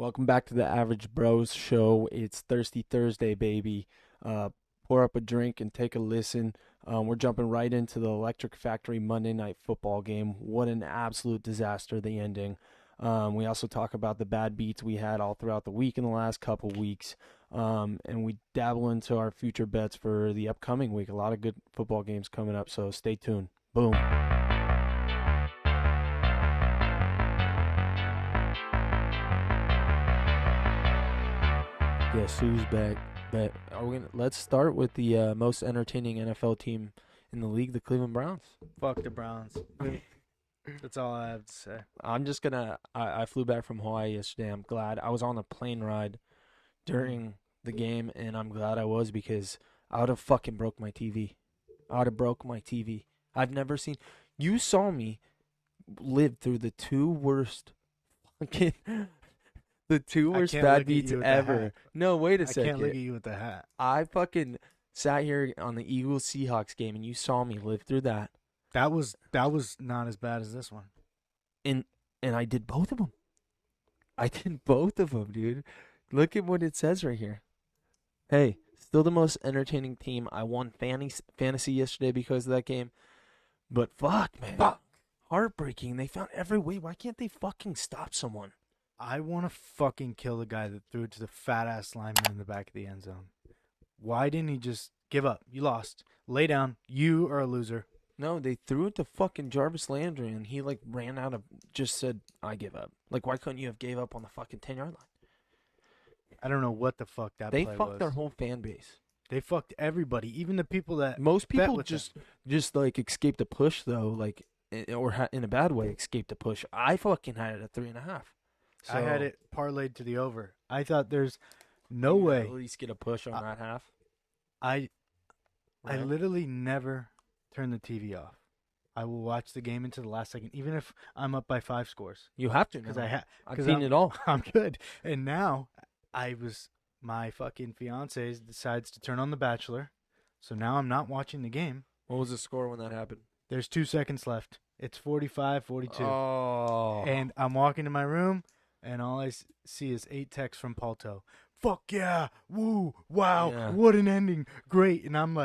Welcome back to the Average Bros Show. It's Thirsty Thursday, baby. Pour up a drink and take a listen. We're jumping right into the Electric Factory Monday Night Football game. What an absolute disaster, the ending. We also talk about the bad beats we had all throughout the week in the last couple weeks. And we dabble into our future bets for the upcoming week. A lot of good football games coming up, so stay tuned. Boom. Guess who's back? But let's start with the most entertaining NFL team in the league, the Cleveland Browns. Fuck the Browns. That's all I have to say. I'm just gonna. I flew back from Hawaii yesterday. I'm glad I was on a plane ride during the game, and I'm glad I was because I would have fucking broke my TV. I would have broke my TV. I've never seen. You saw me live through the two worst fucking. The two worst bad beats ever. No, wait a second. I can't look at you with the hat. I fucking sat here on the Eagles-Seahawks game, and you saw me live through that. That was not as bad as this one. And I did both of them. I did both of them, dude. Look at what it says right here. Hey, still the most entertaining team. I won fantasy yesterday because of that game. But fuck, man. Fuck. Heartbreaking. They found every way. Why can't they fucking stop someone? I want to fucking kill the guy that threw it to the fat-ass lineman in the back of the end zone. Why didn't he just give up? You lost. Lay down. You are a loser. No, they threw it to fucking Jarvis Landry, and he, ran out of, just said, I give up. Why couldn't you have gave up on the fucking 10-yard line? I don't know what the fuck that play was. They fucked their whole fan base. They fucked everybody, even the people that most people just escaped a push, though, or in a bad way, escaped a push. I fucking had it at 3.5. So, I had it parlayed to the over. I thought there's no way. At least get a push on that half. I literally never turn the TV off. I will watch the game into the last second, even if I'm up by 5 scores. You have to, because I've seen it all. I'm good. And now my fucking fiance decides to turn on The Bachelor, so now I'm not watching the game. What was the score when that happened? There's 2 seconds left. It's 45-42. Oh. And I'm walking to my room. And all I see is 8 texts from Palto. Fuck yeah. Woo. Wow. Yeah. What an ending. Great. And I'm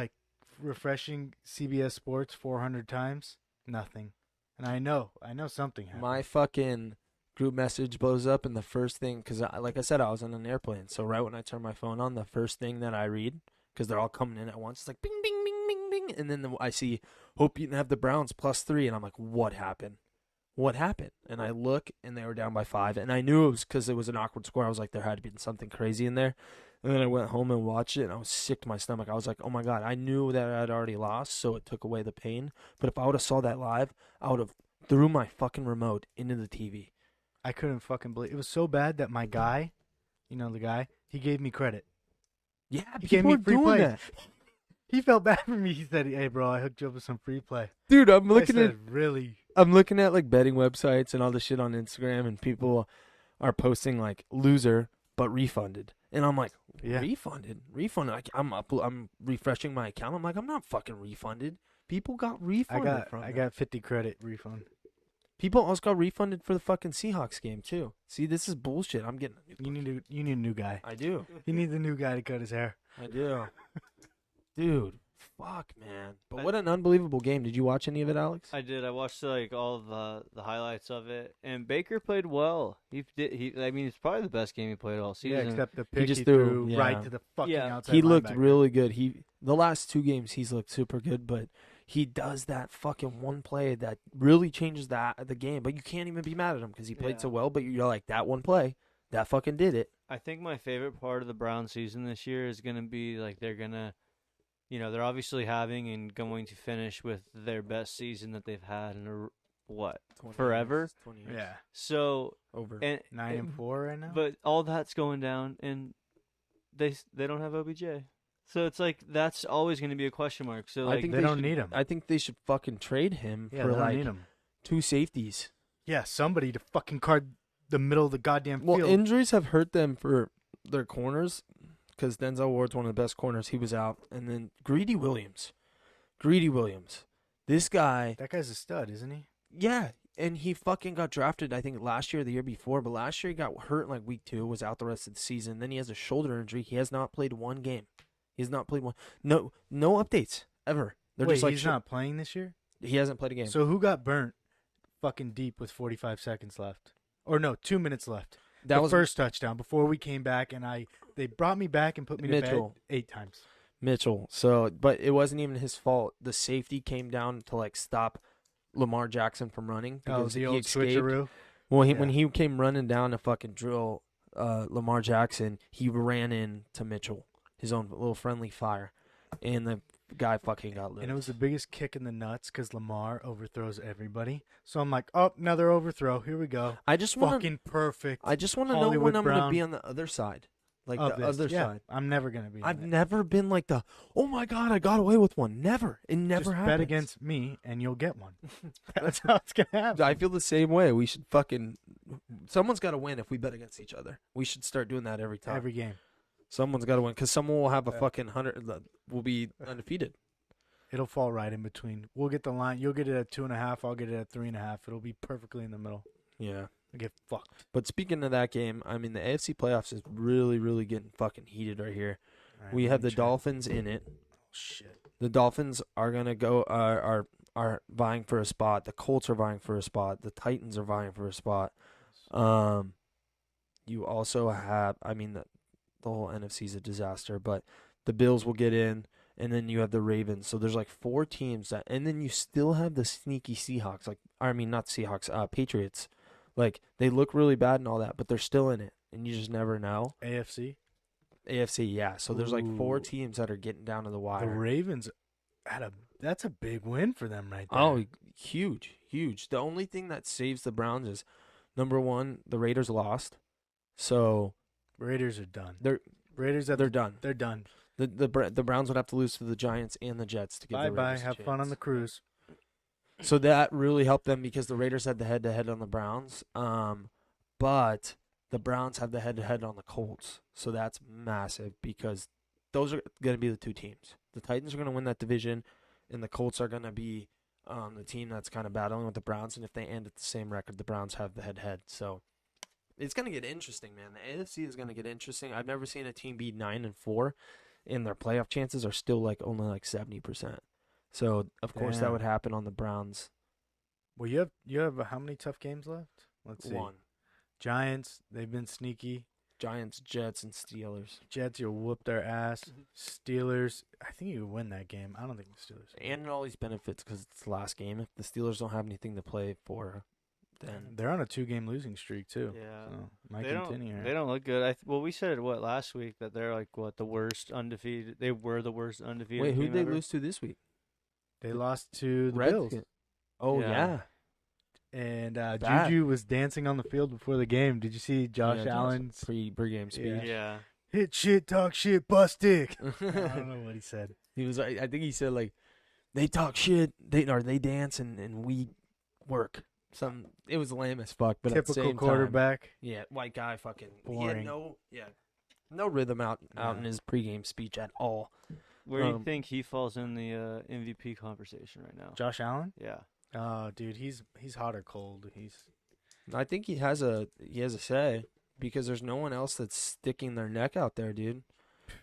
refreshing CBS Sports 400 times. Nothing. And I know something happened. My fucking group message blows up, and the first thing, because like I said, I was on an airplane. So right when I turn my phone on, the first thing that I read, because they're all coming in at once, it's like bing, bing, bing, bing, bing. And then I see, hope you can have the Browns +3. And I'm like, what happened? What happened? And I look, and they were down by 5. And I knew it was because it was an awkward score. I was like, there had to be something crazy in there. And then I went home and watched it, and I was sick to my stomach. I was like, oh, my God. I knew that I'd already lost, so it took away the pain. But if I would have saw that live, I would have threw my fucking remote into the TV. I couldn't fucking believe it. It was so bad that my guy, the guy, he gave me credit. Yeah, he gave me free doing play. That. He felt bad for me. He said, hey, bro, I hooked you up with some free play. Dude, I'm looking at betting websites and all this shit on Instagram, and people are posting loser but refunded, and I'm like, yeah. refunded. I'm refreshing my account. I'm like, I'm not fucking refunded. People got refunded I got 50 credit refund. People also got refunded for the fucking Seahawks game too. See, this is bullshit. I'm getting. You need a new guy. I do. He needs a new guy to cut his hair. I do. Dude, fuck, man. But what an unbelievable game. Did you watch any of it, Alex? I did. I watched all of the highlights of it, and Baker played well. It's probably the best game he played all season. Yeah, except the pick just he threw right to the fucking outside. He looked linebacker. really good. The last 2 games he's looked super good, but he does that fucking one play that really changes the game. But you can't even be mad at him because he played so well. But you're like, that one play, that fucking did it. I think my favorite part of the Browns season this year is going to be they're going to. They're obviously having and going to finish with their best season that they've had in forever. 20 years. Yeah. So over 9-4 right now. But all that's going down, and they don't have OBJ. So it's that's always going to be a question mark. So I think they don't need him. I think they should fucking trade him for need him. 2 safeties. Yeah, somebody to fucking guard the middle of the goddamn field. Well, injuries have hurt them for their corners. Because Denzel Ward's one of the best corners. He was out. And then Greedy Williams. This guy. That guy's a stud, isn't he? Yeah. And he fucking got drafted, I think, last year or the year before. But last year he got hurt in like week 2, was out the rest of the season. Then he has a shoulder injury. He has not played one game. He has not played one. No updates ever. They're Wait, just like he's not playing this year? he hasn't played a game. So who got burnt fucking deep with 45 seconds left? Or no, 2 minutes left. That the was first touchdown before we came back, and they brought me back and put me to Mitchell. bed 8 times. Mitchell. So, but it wasn't even his fault. The safety came down to like stop Lamar Jackson from running. Oh, the he old escaped. switcheroo. Well, Yeah. when he came running down to fucking drill Lamar Jackson, he ran into Mitchell, his own little friendly fire, and the guy fucking got loose. And it was the biggest kick in the nuts because Lamar overthrows everybody. So I'm like, oh, another overthrow. Here we go. I just want Fucking perfect. I just want to know Hollywood when I'm going to Brown be on the other side, like of the this. other Yeah, side. I'm never gonna be. I've in it. never been like the, oh my god, I got away with one. Never. It never Just happens. bet against me and you'll get one. That's how it's gonna happen. I feel the same way. We should fucking, someone's got to win if we bet against each other. We should start doing that every time. Every game. Someone's got to win because someone will have a Yeah. fucking 100. Will be undefeated. It'll fall right in between. We'll get the line. You'll get it at 2.5. I'll get it at 3.5. It'll be perfectly in the middle. Yeah. I get fucked. But speaking of that game, I mean the AFC playoffs is really, really getting fucking heated right here. All right, We let have me the check. Dolphins in it. Shit. The Dolphins are gonna go are vying for a spot. The Colts are vying for a spot. The Titans are vying for a spot. You also have, I mean, the whole NFC is a disaster, but the Bills will get in, and then you have the Ravens. So there's like 4 teams that, and then you still have the sneaky Seahawks. Like, I mean, not Seahawks, Patriots. Like, they look really bad and all that, but they're still in it, and you just never know. AFC. AFC, yeah. So there's like 4 Ooh. teams that are getting down to the wire. The Ravens that's a big win for them right there. Oh, huge, huge. The only thing that saves the Browns is, number one, the Raiders lost, so Raiders are done. They're- Raiders they're done. They're done. The Browns would have to lose to the Giants and the Jets to get Bye the bye. Raiders a Have fun on chance. the cruise. So that really helped them because the Raiders had the head-to-head on the Browns, but the Browns have the head-to-head on the Colts. So that's massive because those are going to be the 2 teams. The Titans are going to win that division, and the Colts are going to be the team that's kind of battling with the Browns. And if they end at the same record, the Browns have the head-to-head. So it's going to get interesting, man. The AFC is going to get interesting. I've never seen a team be 9-4, and their playoff chances are still like only like 70%. So of course that Damn. would happen on the Browns. Well, you have how many tough games left? Let's see. 1. Giants. They've been sneaky. Giants, Jets, and Steelers. Jets, you'll whoop their ass. Steelers. I think you win that game. I don't think the Steelers. And it always benefits because it's the last game. If the Steelers don't have anything to play for, then They're on a 2-game losing streak too. Yeah. So might They continue. don't. here. They don't look good. Well, we said what last week that they're like what the worst undefeated. They were the worst undefeated. wait, who team did they ever. lose to this week? They lost to the Redskins. Bills. Oh Yeah. yeah. And Bad. Juju was dancing on the field before the game. Did you see Josh Yeah, Allen's pre-game speech. Yeah. hit shit, talk shit, bust dick? I don't know what he said. He was. I think he said like, they talk shit, they dance and we work. It was lame as fuck, but at the Typical same quarterback. time, yeah, white guy, fucking He Boring. had no rhythm out No. in his pregame speech at all. Where do you Um, think he falls in the MVP conversation right now? Josh Allen. Yeah. Oh, dude, he's hot or cold. I think he has a say because there's no one else that's sticking their neck out there, dude.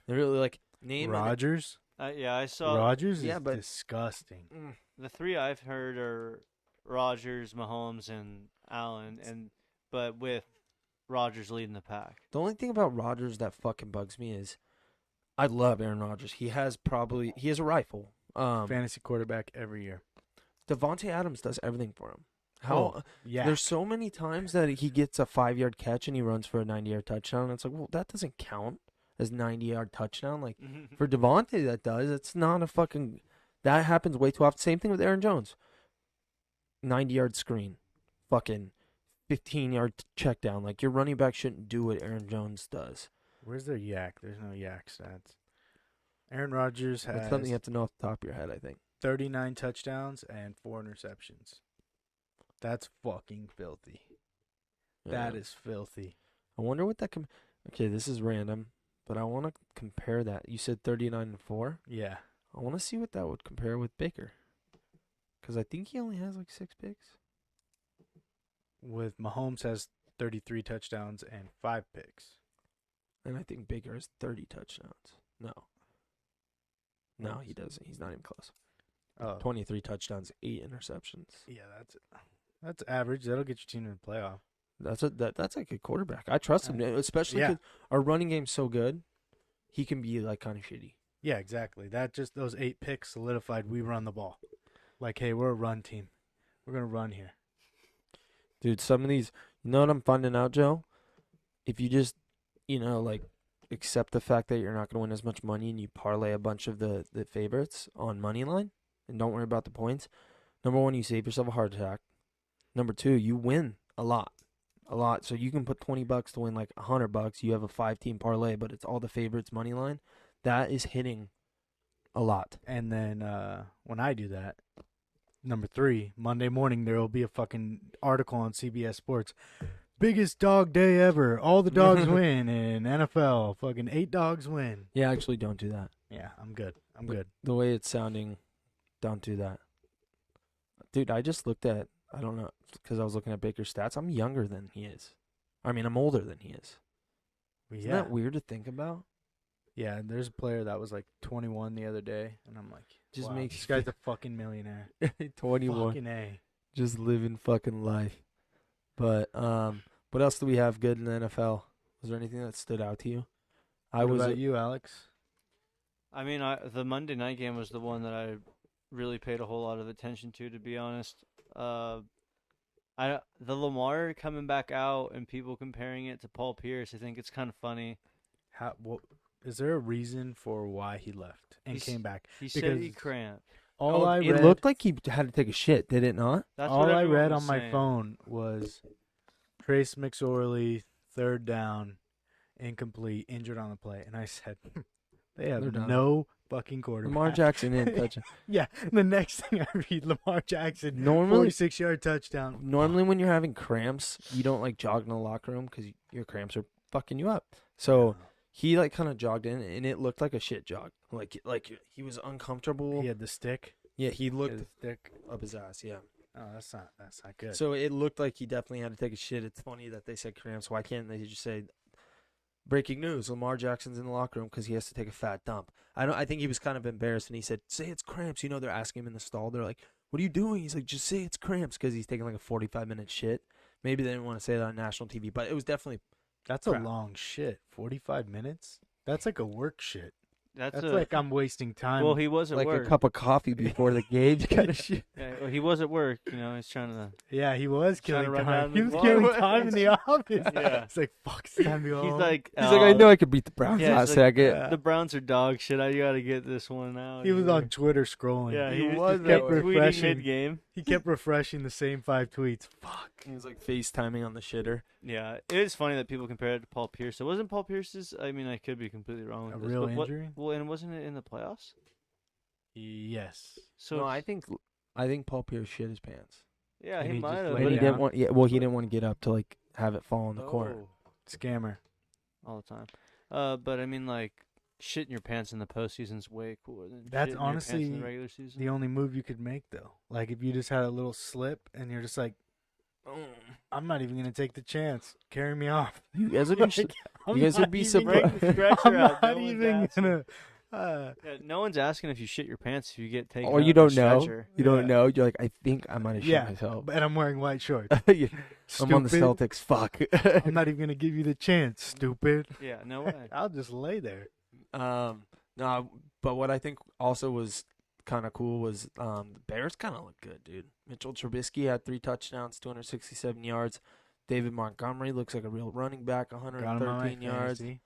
They're really like name an- Rodgers. Yeah, I saw. Rodgers yeah, is but- disgusting. Mm. The 3 I've heard are Rodgers, Mahomes, and Allen, but with Rodgers leading the pack. The only thing about Rodgers that fucking bugs me is I love Aaron Rodgers. He has a rifle. Fantasy quarterback every year. Devontae Adams does everything for him. Yeah. There's so many times that he gets a 5-yard catch and he runs for a 90-yard touchdown. And it's like, well, that doesn't count as 90-yard touchdown. Like for Devontae, that does. It's not a fucking. That happens way too often. Same thing with Aaron Jones. 90-yard screen, fucking 15-yard check down. Like your running back shouldn't do what Aaron Jones does. Where's their yak? There's no yak stats. Aaron Rodgers That's has something you have to know off the top of your head, I think. 39 touchdowns and 4 interceptions. That's fucking filthy. That Yeah. is filthy. I wonder what that Okay, this is random, but I want to compare that. You said 39-4. Yeah. I want to see what that would compare with Baker, because I think he only has like 6 picks. with Mahomes has 33 touchdowns and 5 picks. And I think Baker has 30 touchdowns. No, he doesn't. He's not even close. Oh, 23 touchdowns, 8 interceptions. yeah, that's average. That'll get your team to the playoff. That's like a quarterback. I trust him, especially because our running game's so good. He can be like kind of shitty. Yeah, exactly. Those 8 picks solidified we run the ball. Like, hey, we're a run team. We're gonna run here. Dude, some of these, you know what I'm finding out, Joe? If you just, like accept the fact that you're not going to win as much money and you parlay a bunch of the favorites on money line and don't worry about the points, number one, you save yourself a heart attack. Number two, you win a lot. So you can put $20 to win like $100. You have a 5-team parlay, but it's all the favorites money line. That is hitting a lot. And then when I do that, number 3, Monday morning there will be a fucking article on CBS Sports. Biggest dog day ever. All the dogs win in NFL. Fucking 8 dogs win. Yeah, actually, don't do that. Yeah, I'm good. I'm good. The way it's sounding, don't do that. Dude, I just looked at, I don't know, because I was looking at Baker's stats. I'm younger than he is. I mean, I'm older than he is. Isn't that weird to think about? Yeah, there's a player that was like 21 the other day, and I'm like, Just wow, makes this guy's a fucking millionaire. 21. Fucking A. Just living fucking life. But what else do we have good in the NFL? Was there anything that stood out to you? What about you, Alex? I mean, the Monday night game was the one that I really paid a whole lot of attention to be honest. The Lamar coming back out and people comparing it to Paul Pierce, I think it's kind of funny. Is there a reason for why he left and came back? He said he cramped. It looked like he had to take a shit, did it not? That's all what I everyone read was on my saying. phone was Trace McSorley, 3rd down, incomplete, injured on the play. And I said, they have They're done. no fucking quarterback. Lamar Jackson didn't touch him. Yeah, the next thing I read, Lamar Jackson, Normally- 46-yard touchdown. Normally when you're having cramps, you don't like jog in the locker room because your cramps are fucking you up. So he like kind of jogged in, and it looked like a shit jog. Like he was uncomfortable. He had the stick. Yeah, he looked His stick. up his ass. Yeah. Oh, that's not good. So it looked like he definitely had to take a shit. It's funny that they said cramps. Why can't they just say, breaking news, Lamar Jackson's in the locker room because he has to take a fat dump. I think he was kind of embarrassed, and he said, say it's cramps. They're asking him in the stall. They're like, what are you doing? He's like, just say it's cramps because he's taking like a 45-minute shit. Maybe they didn't want to say that on national TV, but it was definitely That's crap. a long shit. 45 minutes? That's like a work shit. That's like I'm wasting time. well, he was at like work. a cup of coffee before the game kind of shit. Yeah, well, he was at work. He's trying to. Yeah, he was Trying to killing run time. down He the was clock. killing time in the office. Yeah. It's like, fuck, it's time to go He's home. like, He's like, I know I could beat the Browns yeah, last he's like, second. the Browns are dog shit. I gotta get this one out. He was here." on Twitter scrolling. Yeah, He he was just that kept way. tweeting Refreshing. mid-game. He kept refreshing the same 5 tweets. Fuck. He was like FaceTiming on the shitter. Yeah, it is funny that people compare it to Paul Pierce. It wasn't Paul Pierce's. I mean, I could be completely wrong with A this, real but injury? Well, and wasn't it in the playoffs? Yes. So No, I think Paul Pierce shit his pants. yeah, And he he might just have. laid And but he down. didn't want. Yeah, well, he didn't want to get up to like have it fall in the corner. Oh, Scammer. all the time. But I mean, like shitting your pants in the postseason's way cooler than That's shitting honestly your pants in the regular season. The only move you could make, though. Like, if you just had a little slip and you're just like, I'm not even going to take the chance. Carry me off. You guys would be. Like, I'm you guys would not be even surprised. gonna- Stretcher I'm out, not no one's even asking. going to. Yeah, no one's asking if you shit your pants if you get taken. Or out you on the don't know. stretcher. You don't Yeah. know. You're like, I think I might have shit Yeah, myself. and I'm wearing white shorts. Yeah. I'm on the Stupid. Celtics. Fuck. I'm not even going to give you the chance, stupid. Yeah, no way. I'll just lay there. No, but what I think also was kind of cool was the Bears kind of looked good, dude. Mitchell Trubisky had 3 touchdowns, 267 yards. David Montgomery looks like a real running back, Got him on my 113 yards fantasy.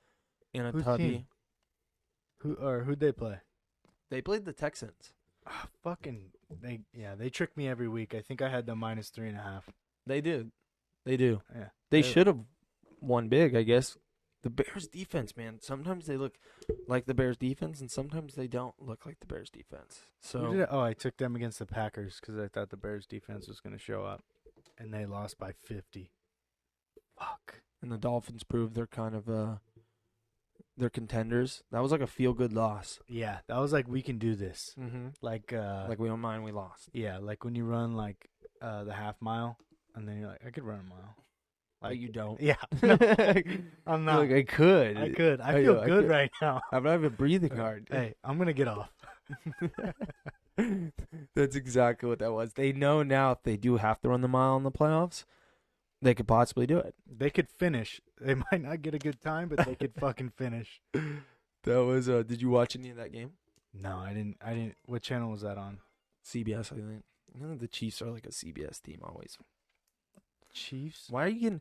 and a Whose tubby. team? Who'd they play? They played the Texans. They trick me every week. I think I had them -3.5. They do. Yeah. They They- should have won big, I guess. The Bears defense, man. Sometimes they look like the Bears defense, and sometimes they don't look like the Bears defense. So I took them against the Packers because I thought the Bears defense was going to show up, and they lost by 50. Fuck. and the Dolphins proved they're kind of they're contenders. That was like a feel good loss. Yeah, that was like, we can do this. Mm-hmm. Like Like we don't mind we lost. yeah, like when you run like the half mile and then you're like, I could run a mile. But you don't. Yeah, I'm not. Like, I could. I could. I I feel know, I good could. right now. I don't have a breathing hard. Hey, I'm gonna get off. That's exactly what that was. They know now if they do have to run the mile in the playoffs, they could possibly do it. They could finish. They might not get a good time, but they could fucking finish. That was. Did you watch any of that game? No, I didn't. What channel was that on? CBS, I think. You know, the Chiefs are like a CBS team always. Chiefs. Why are you getting?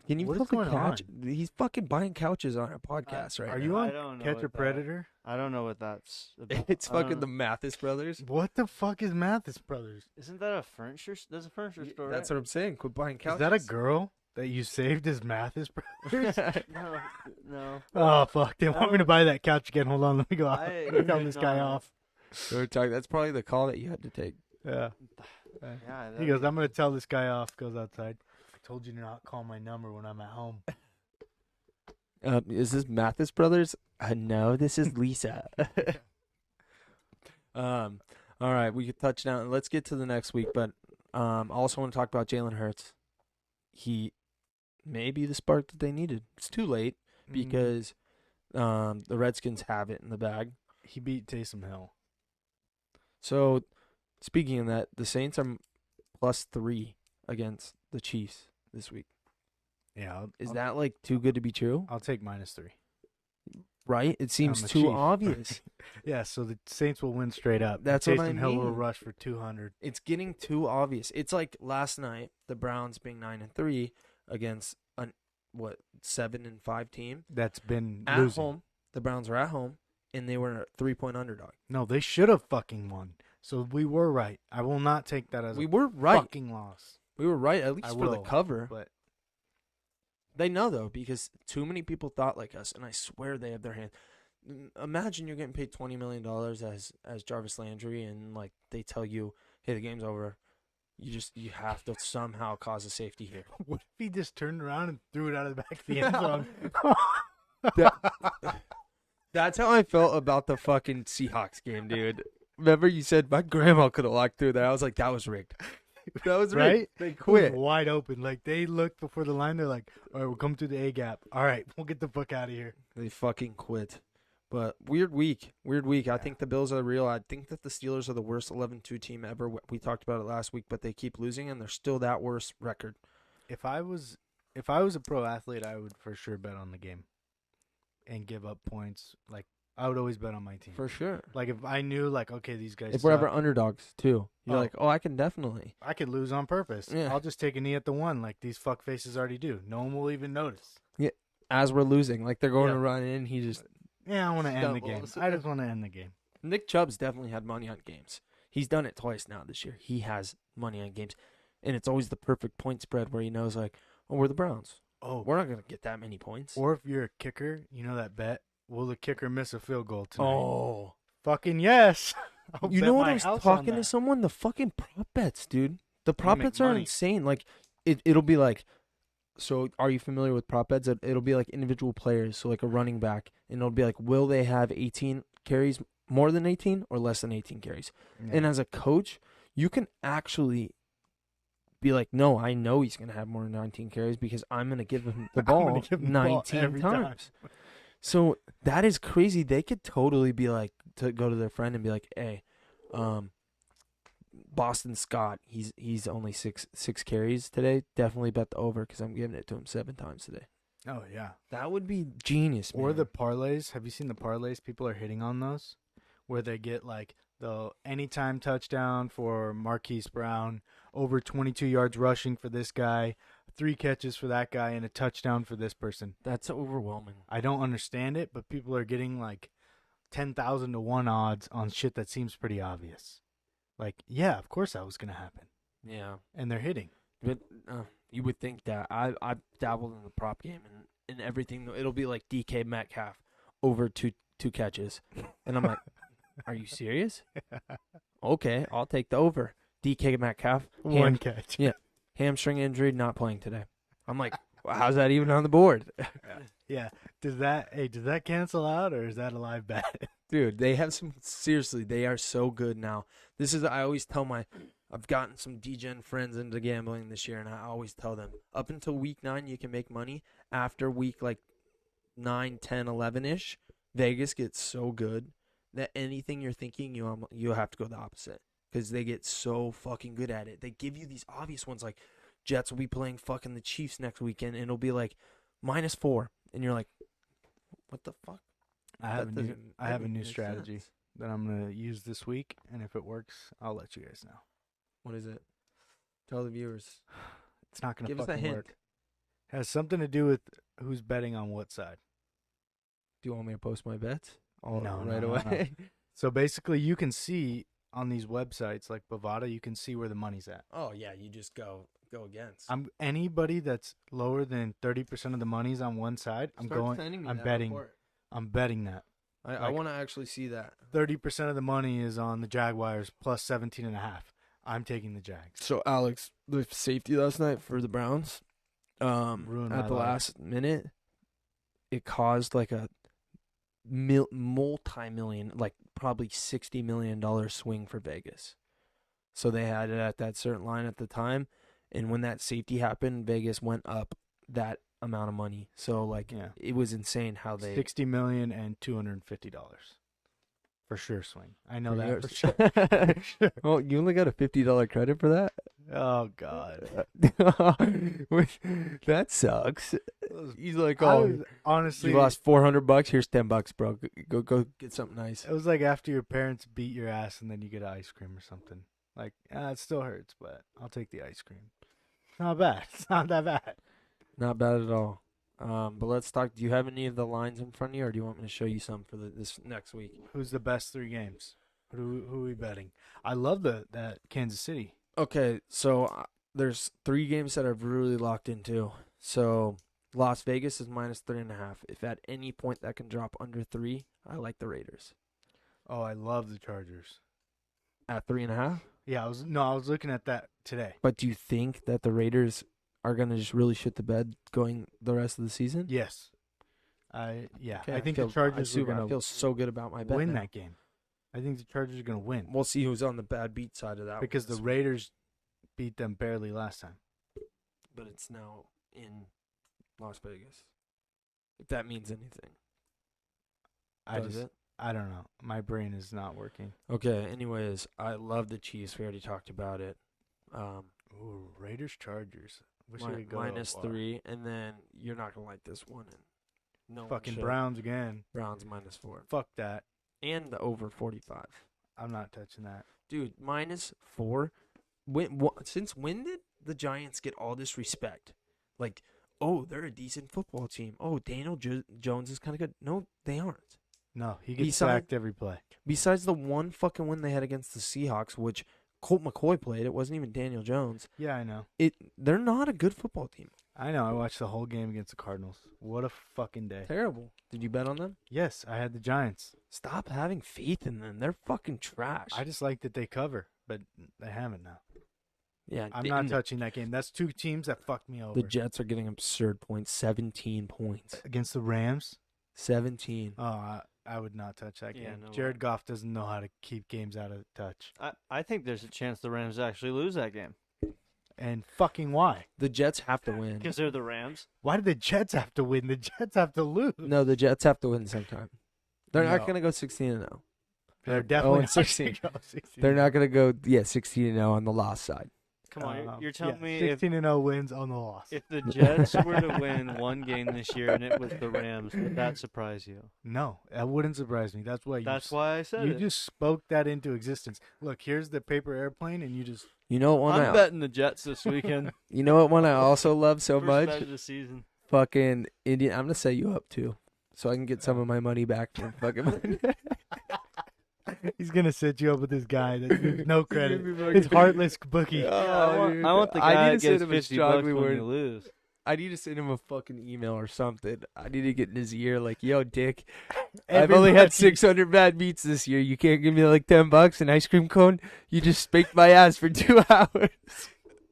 Can you What put is the going couch? He's fucking buying couches on a podcast right Are now. you I on don't know Catch what a that- Predator? I don't know what that's about. It's I don't fucking the know. Mathis brothers. What the fuck is Mathis Brothers? Isn't that a furniture? There's a furniture store. That's right? what I'm saying. Quit buying couches. Is that a girl that you saved as Mathis Brothers? No, no. Oh fuck! They want me to buy that couch again. Hold on, let me go. I- Let me tell this guy no. off. That's probably the call that you had to take. Yeah. Yeah, He goes, I'm gonna tell this guy off. Goes outside. I told you to not call my number when I'm at home. Is this Mathis brothers? No, this is Lisa. All right, we could touch down. Let's get to the next week, but I also want to talk about Jalen Hurts. He may be the spark that they needed. It's too late because the Redskins have it in the bag. He beat Taysom Hill. So, speaking of that, the Saints are +3 against the Chiefs this week. Yeah. Is that like too good to be true? I'll take -3. Right? It seems the too Chief. obvious. Yeah, so the Saints will win straight up. That's what I Taysom Hill will mean. rush for 200. It's getting too obvious. It's like last night, the Browns being 9-3 against 7-5 team That's been at losing. home. The Browns were at home, and they were a 3-point underdog. No, they should have fucking won. So we were right. I will not take that as We a were right. fucking loss. We were right at least I for the will, cover. But They know though because too many people thought like us, and I swear they have their hand. Imagine you're getting paid $20 million as Jarvis Landry, and like they tell you, "Hey, the game's over." You have to somehow cause a safety here. what if he just turned around and threw it out of the back of the end zone? That's how I felt about the fucking Seahawks game, dude. Remember you said my grandma could have walked through there. I was like, that was rigged. That was Right? rigged. They It was quit. wide open. Like they looked before the line. They're like, "All right, we'll come through the A gap. All right, we'll get the fuck out of here." They fucking quit. But weird week. I think the Bills are real. I think that the Steelers are the worst 11-2 team ever. We talked about it last week, but they keep losing, and they're still that worst record. If I was a pro athlete, I would for sure bet on the game and give up points. Like I would always bet on my team. For sure. Like if I knew, like, okay, these guys. If we're ever suck, underdogs, too. You're Oh. like, I can definitely. I could lose on purpose. Yeah. I'll just take a knee at the one, like these fuck faces already do. No one will even notice. As we're losing. Like, they're going Yeah. to run in, he just... Yeah, I want to end the game. Stumbles. I just want to end the game. Nick Chubb's definitely had money on games. He's done it twice now this year. He has money on games. And it's always the perfect point spread where he knows, like, oh, we're the Browns. Oh, We're not going to get that many points. or if you're a kicker, you know that bet. Will the kicker miss a field goal tonight? Oh. Fucking yes. I'll You bet know what? my I was house on talking to that. someone. The fucking prop bets, dude. The prop make bets are money. insane. Like, it'll be like, so are you familiar with prop bets? It'll be like individual players. So like a running back, and it'll be like, will they have 18 carries, more than 18 or less than 18 carries? Yeah. And as a coach, you can actually be like, no, I know he's gonna have more than 19 carries because I'm gonna give him the I'm gonna ball give him the ball 19 every time. times. So that is crazy. They could totally be like, to go to their friend and be like, hey, Boston Scott, he's only six carries today. Definitely bet the over because I'm giving it to him 7 times today. Oh yeah. That would be genius, man. Or the parlays. Have you seen the parlays? People are hitting on those, where they get like the anytime touchdown for Marquise Brown, over 22 yards rushing for this guy, 3 catches for that guy, and a touchdown for this person. That's overwhelming. I don't understand it, but people are getting like 10,000 to 1 odds on shit that seems pretty obvious. Like, yeah, of course that was gonna happen, Yeah, and they're hitting. but you would think that. I dabbled in the prop game and everything. It'll be like DK Metcalf over two catches, and I'm like, are you serious? Okay, I'll take the over. DK Metcalf, 1 catch. yeah. Hamstring injury, not playing today. I'm like, well, how's that even on the board? Yeah. Does that cancel out, or is that a live bet? Dude, they have some, seriously, they are so good now. This is, I always tell I've gotten some degen friends into gambling this year, and I always tell them up until week 9 you can make money. After week like 9, 10, 11-ish, Vegas gets so good that anything you're thinking, you have to go the opposite because they get so fucking good at it. They give you these obvious ones like Jets will be playing fucking the Chiefs next weekend, and it'll be like -4, and you're like, what the fuck? I have a new make strategy sense. that I'm gonna use this week, and if it works, I'll let you guys know. What is it? Tell the viewers. It's not gonna Give us a fucking hint. work. Has something to do with who's betting on what side. Do you want me to post my bets? No, right no, away. So basically, you can see on these websites like Bovada, you can see where the money's at. Oh yeah, you just go against. Anybody that's lower than 30% of the money's on one side. I'm betting. Report. I'm betting that I want to actually see that. 30% of the money is on the Jaguars plus 17.5. I'm taking the Jags. So Alex, the safety last night for the Browns, Ruined my at the life. last minute, it caused like a multi-million, like probably $60 million swing for Vegas. So they had it at that certain line at the time, and when that safety happened, Vegas went up that amount of money. So like, Yeah. it was insane how they $60 million and $250 for sure swing. I know For that yours. for sure. Sure. Well, you only got a $50 credit for that. Oh God. That sucks. He's like, I oh, was, honestly, you lost $400. Here's $10, bro. Go get something nice. it was like after your parents beat your ass and then you get ice cream or something. Like, it still hurts, but I'll take the ice cream. It's not bad. It's not that bad. Not bad at all. But let's talk. Do you have any of the lines in front of you, or do you want me to show you some for this next week? Who's the best 3 games? Who are we betting? I love that Kansas City. Okay, so there's 3 games that I've really locked into. So Las Vegas is -3.5. If at any point that can drop under 3, I like the Raiders. Oh, I love the Chargers. At 3.5. Yeah, I was looking at that today. But do you think that the Raiders are gonna just really shit the bed going the rest of the season? Yes. Okay, I think the Chargers are I going feel to so good about my bet win now. that game. I think the Chargers are going to win We'll see who's on the bad beat side of that. because the one. Raiders beat them barely last time. But it's now in Las Vegas. If that means anything. Does it? I don't know. My brain is not working. Okay. Anyways, I love the Chiefs. We already talked about it. Ooh, Raiders Chargers. Wish I could go -3, and then you're not gonna like this one. And no one Fucking should. Browns again. Browns -4, Fuck that. and the over 45. I'm not touching that. Dude, -4. Since when did the Giants get all this respect? Like, oh, they're a decent football team. Oh, Daniel Jones is kind of good. No, they aren't. No, he gets Besides- sacked every play. Besides the one fucking win they had against the Seahawks, which Colt McCoy played, it wasn't even Daniel Jones. Yeah, I know. They're not a good football team. I know. I watched the whole game against the Cardinals. What a fucking day. Terrible. Did you bet on them? Yes, I had the Giants. Stop having faith in them. They're fucking trash. I just like that they cover, but they haven't now. Yeah, I'm not touching that game. That's 2 teams that fucked me over. The Jets are getting absurd points. 17 points. Against the Rams? 17. Oh, I would not touch that game. Yeah, no Jared way. Goff doesn't know how to keep games out of touch. I think there's a chance the Rams actually lose that game And fucking why? The Jets have to win. because they're the Rams. Why do the Jets have to win? The Jets have to lose. No, the Jets have to win sometime. They're not No. going to go 16-0. They're definitely and not 16. gonna go 16. They're not going to go 16-0 on the loss side. Come on, you're telling me 16-0 wins on the loss. if the Jets were to win one game this year and it was the Rams, would that surprise you? No, that wouldn't surprise me. That's why Why I said you it. just spoke that into existence. Look, here's the paper airplane, and you just You know what one I'm betting the Jets this weekend. You know what one I also love so First much? bet of the season. Fucking Indian. I'm going to set you up too, so I can get some of my money back from fucking. he's gonna set you up with this guy that gives no credit. Give me fucking- It's heartless bookie. Oh, I want the I guy need that to send gives him a 50 bucks strongly when worded- you lose. I need to send him a fucking email or something. I need to get in his ear like, yo, Dick, I've Everybody- only had 600 bad beats this year. You can't give me like $10, an ice cream cone? You just spanked my ass for 2 hours.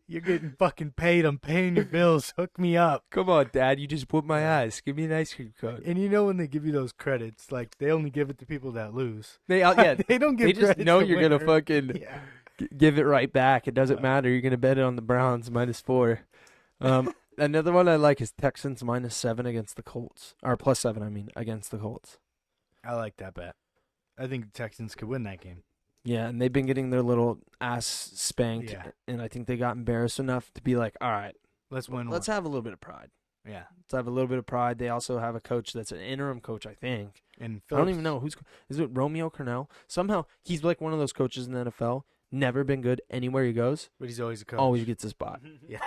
You're getting fucking paid. I'm paying your bills. Hook me up. Come on, Dad. You just whooped my ass. Give me an ice cream cone. And you know when they give you those credits, like they only give it to people that lose. They, yeah, They don't give they just credit know to you're gonna winner. fucking. Yeah. Give it right back. It doesn't matter. You're gonna bet it on the Browns -4. Another one I like is Texans -7 against the Colts, or +7. I mean, against the Colts. I like that bet. I think the Texans could win that game. Yeah, and they've been getting their little ass spanked, Yeah. and I think they got embarrassed enough to be like, all right, Let's win let's one. have a little bit of pride. Yeah. Let's have a little bit of pride. They also have a coach that's an interim coach, I think. And I don't even know is it Romeo Cornell? Somehow he's like one of those coaches in the NFL. Never been good anywhere he goes. But he's always a coach. Always gets a spot. Yeah.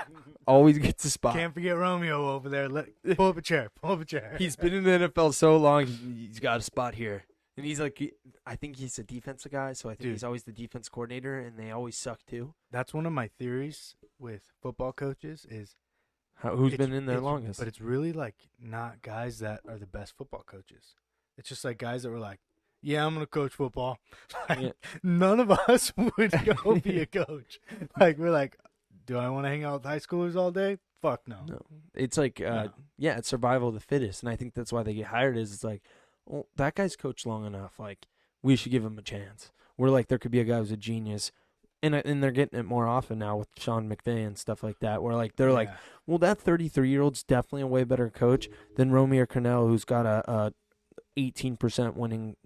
Always gets a spot. Can't forget Romeo over there. Pull up a chair. Pull up a chair. He's been in the NFL so long, he's got a spot here. And he's like, I think he's a defensive guy, so I think he's always the defense coordinator, and they always suck too. That's one of my theories with football coaches is Who's been in there longest? But it's really like not guys that are the best football coaches. It's just like guys that were like, yeah, I'm going to coach football. Like, none of us would go be a coach. Like, we're like, do I want to hang out with high schoolers all day? Fuck no. No. It's like, yeah, it's survival of the fittest. And I think that's why they get hired is it's like, well, that guy's coached long enough. Like, we should give him a chance. We're like, there could be a guy who's a genius. And they're getting it more often now with Sean McVay and stuff like that. Where like they're like, well, that 33-year-old's definitely a way better coach than Romeo Cornell, who's got a 18% winning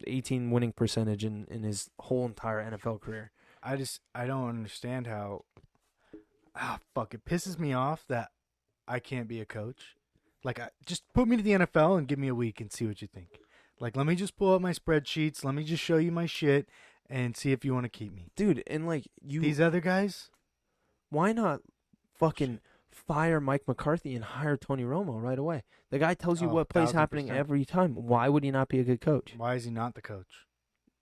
18 winning percentage in his whole entire NFL career. I don't understand how fuck, it pisses me off that I can't be a coach. Like, just put me to the NFL and give me a week and see what you think. Like, let me just pull up my spreadsheets, let me just show you my shit and see if you want to keep me. Dude, and like these other guys, why not fucking fire Mike McCarthy and hire Tony Romo right away? The guy tells you what plays happening every time. Why would he not be a good coach? Why is he not the coach?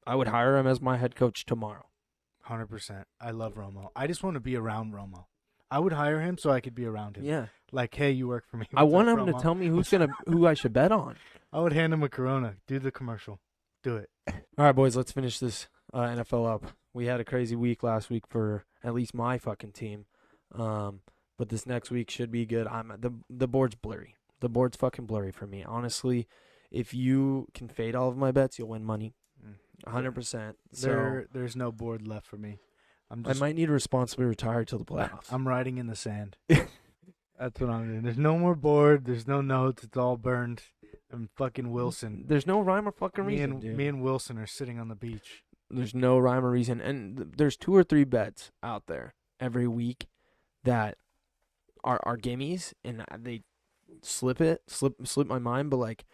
I would hire him as my head coach tomorrow. 100%. I love Romo. I just want to be around Romo. I would hire him so I could be around him. Yeah. Like, hey, you work for me. I want him Romo? to tell me who I should bet on. I would hand him a Corona. Do the commercial. Do it. All right, boys, let's finish this NFL up. We had a crazy week last week for at least my fucking team. But this next week should be good. The board's blurry. The board's fucking blurry for me. Honestly, if you can fade all of my bets, you'll win money. 100%. There's no board left for me. I might need to responsibly retire till the playoffs. I'm riding in the sand. That's what I'm doing. There's no more board. There's no notes. It's all burned. I'm fucking Wilson. There's no rhyme or fucking reason, dude. Me and Wilson are sitting on the beach. There's no rhyme or reason. And there's 2 or 3 bets out there every week that are gimmies, and they slip my mind, but like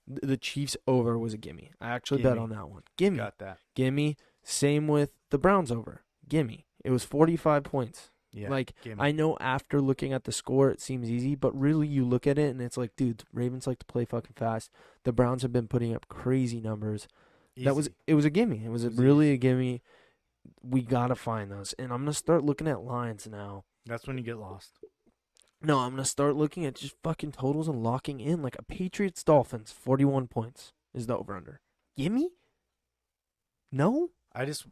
the Chiefs over was a gimme. I actually bet on that one. Gimme. Got that. Gimme. Same with the Browns over. Gimme. It was 45 points. Yeah. Like, gimme. I know after looking at the score, it seems easy, but really you look at it and it's like, dude, Ravens like to play fucking fast. The Browns have been putting up crazy numbers. Easy. It was a gimme. It was really a gimme. We got to find those. And I'm going to start looking at lines now. That's when you get lost. No, I'm going to start looking at just fucking totals and locking in. Like a Patriots-Dolphins, 41 points is the over-under. Gimme? No? I just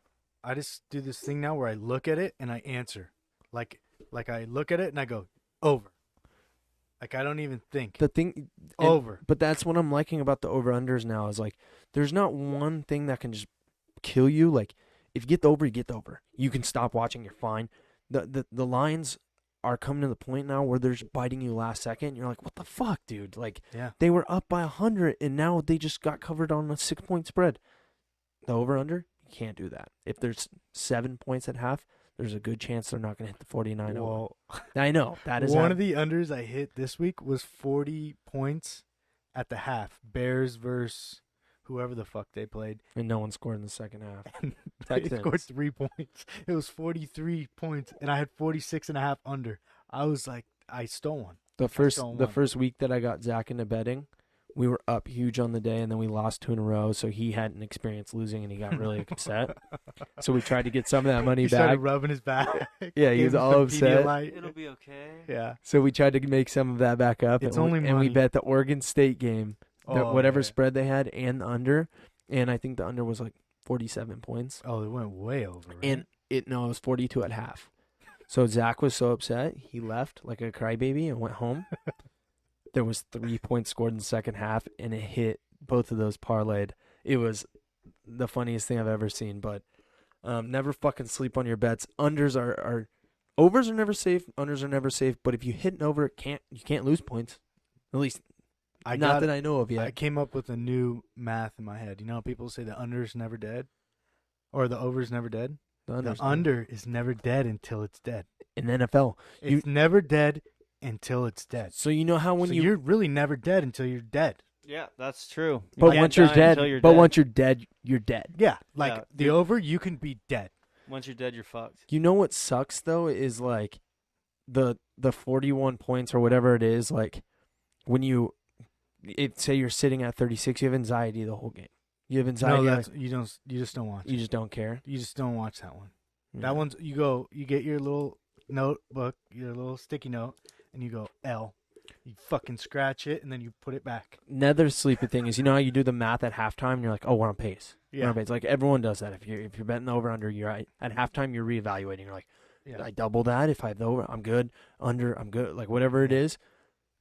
do this thing now where I look at it and I answer. Like I look at it and I go, over. Like I don't even think. The thing over. But that's what I'm liking about the over-unders now is like there's not one thing that can just kill you. Like if you get the over, you get the over. You can stop watching, you're fine. The lines are coming to the point now where they're just biting you last second. You're like, what the fuck, dude? Like they were up by 100 and now they just got covered on a 6-point spread. The over-under, you can't do that. If there's 7 points at half, there's a good chance they're not going to hit the 49 over. I know. That is one of the unders I hit this week was 40 points at the half. Bears versus whoever the fuck they played. And no one scored in the second half. They scored 3 points. It was 43 points, and I had 46.5 under. I was like, I stole one. The first week that I got Zach into betting, we were up huge on the day, and then we lost 2 in a row, so he hadn't experienced losing, and he got really upset. So we tried to get some of that money he back. Started rubbing his back. Yeah, he was all upset. It'll be okay. Yeah. So we tried to make some of that back up. It's and only we, money. and we bet the Oregon State game, whatever spread they had, and the under. And I think the under was like 47 points. Oh, it went way over. Right? And it was 42 at half. So Zach was so upset, he left like a crybaby and went home. There was 3 points scored in the second half, and it hit both of those parlayed. It was the funniest thing I've ever seen. But Never fucking sleep on your bets. Overs are never safe. Unders are never safe. But if you hit an over, you can't lose points. At least not that I know of yet. I came up with a new math in my head. You know, people say the under's never dead, or the over's never dead. The under is never dead until it's dead. In the NFL, It's never dead until it's dead. So you know how when you're really never dead until you're dead. Yeah, that's true. But once you're dead, once you're dead, you're dead. Yeah, the over, you can be dead. Once you're dead, you're fucked. You know what sucks though is like the 41 points or whatever it is. Like when say you're sitting at 36, you have anxiety the whole game. You have anxiety. No, you just don't watch. You just don't care. You just don't watch that one. Yeah. That one's you get your little notebook, your little sticky note, and you go L. You fucking scratch it and then you put it back. Another sleepy thing is, you know how you do the math at halftime and you're like, oh, we're on pace. Yeah. We're on pace. Like everyone does that. If you're betting over under, you're at halftime you're reevaluating. You're like, I double that. If I have the over, I'm good. Under, I'm good. Like whatever it is.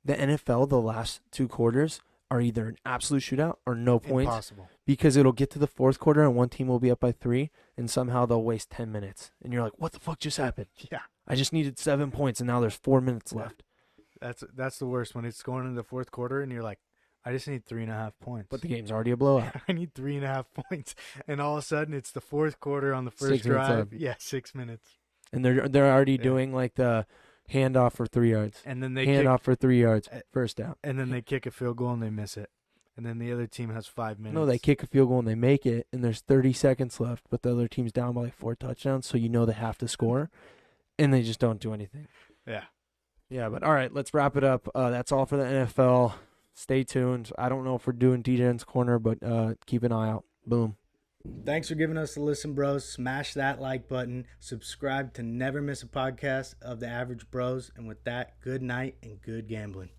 The NFL, the last 2 quarters are either an absolute shootout or no points. Impossible. Because it'll get to the 4th quarter and one team will be up by 3 and somehow they'll waste 10 minutes. And you're like, what the fuck just happened? Yeah. I just needed 7 points and now there's 4 minutes left. That's the worst when it's going into the 4th quarter and you're like, I just need 3.5 points. But the game's already a blowout. I need 3.5 points, and all of a sudden it's the 4th quarter on the first 6 minutes drive. left. Yeah, 6 minutes. And they're already doing like the handoff for 3 yards. And then they handoff for 3 yards, first down. And then they kick a field goal and they miss it. And then the other team has 5 minutes. No, they kick a field goal and they make it, and there's 30 seconds left, but the other team's down by like 4 touchdowns, so you know they have to score, and they just don't do anything. Yeah. Yeah, but all right, let's wrap it up. That's all for the NFL. Stay tuned. I don't know if we're doing DJ's Corner, but keep an eye out. Boom. Thanks for giving us a listen, bros. Smash that like button. Subscribe to never miss a podcast of the Average Bros. And with that, good night and good gambling.